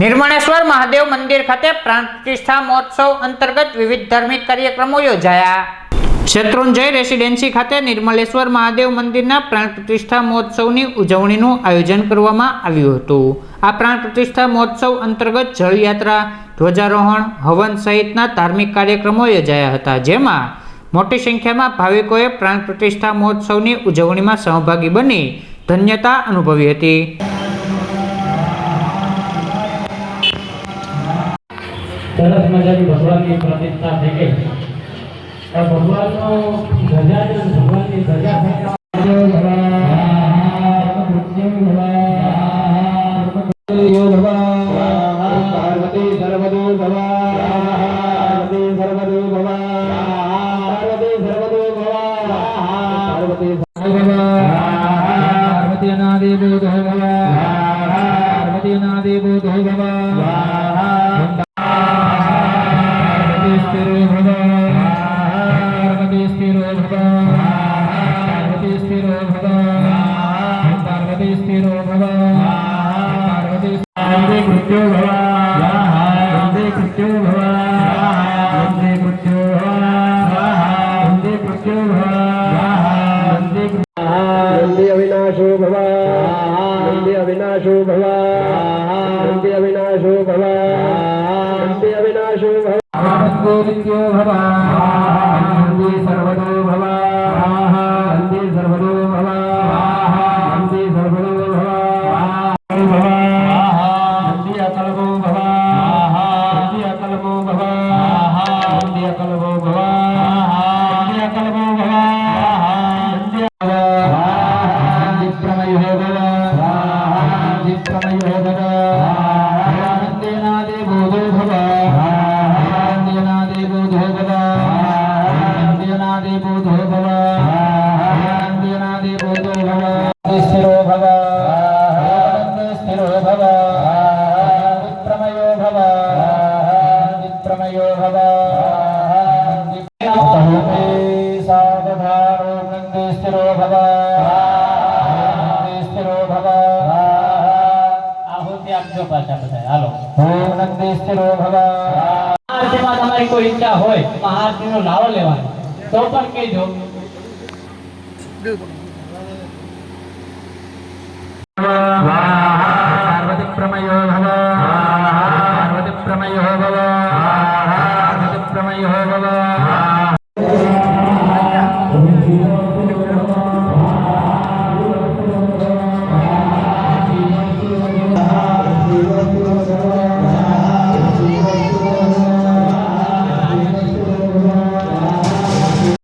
નિર્મળેશ્વર મહાદેવ મંદિર ખાતે પ્રાણ પ્રતિષ્ઠા મહોત્સવ અંતર્ગત વિવિધ ધાર્મિક કાર્યક્રમો યોજાયા। શેત્રુંજય રેસીડેન્સી ખાતે નિર્મળેશ્વર મહાદેવ મંદિરના પ્રાણ પ્રતિષ્ઠા મહોત્સવની ઉજવણીનું આયોજન કરવામાં આવ્યું હતું। આ પ્રાણ પ્રતિષ્ઠા મહોત્સવ અંતર્ગત જળયાત્રા, ધ્વજારોહણ, હવન સહિતના ધાર્મિક કાર્યક્રમો યોજાયા હતા, જેમાં મોટી સંખ્યામાં ભાવિકોએ પ્રાણ પ્રતિષ્ઠા મહોત્સવની ઉજવણીમાં સહભાગી બની ધન્યતા અનુભવી હતી। सरस मजानी भगवान की प्रतिष्ठा થઈ ગઈ और भगवान નો ધજા भगवान की धजा पार्वती सर्वदो भवा, पार्वती सर्वदो भवा, पार्वती सर्वदो भवा, पार्वती भवा, पार्वती अनादि बोधो भवा, पार्वती अनादि बोधो भवा, अविनाशो भवा, अविनाशो भवा, अविनाशो भवा, अविनाशो भवा, गोविंदो भवा, सर्वदो भवा, सर्वदो भवा, सर्वदो भवा, अकलमो भवा, अकलमो भवा, अकलमो भवा, अकलमो भवा, તમારી કોઈ ઈચ્છા હોય મહાઆરતી નો લાવો લેવાનો તો પણ કહેજો।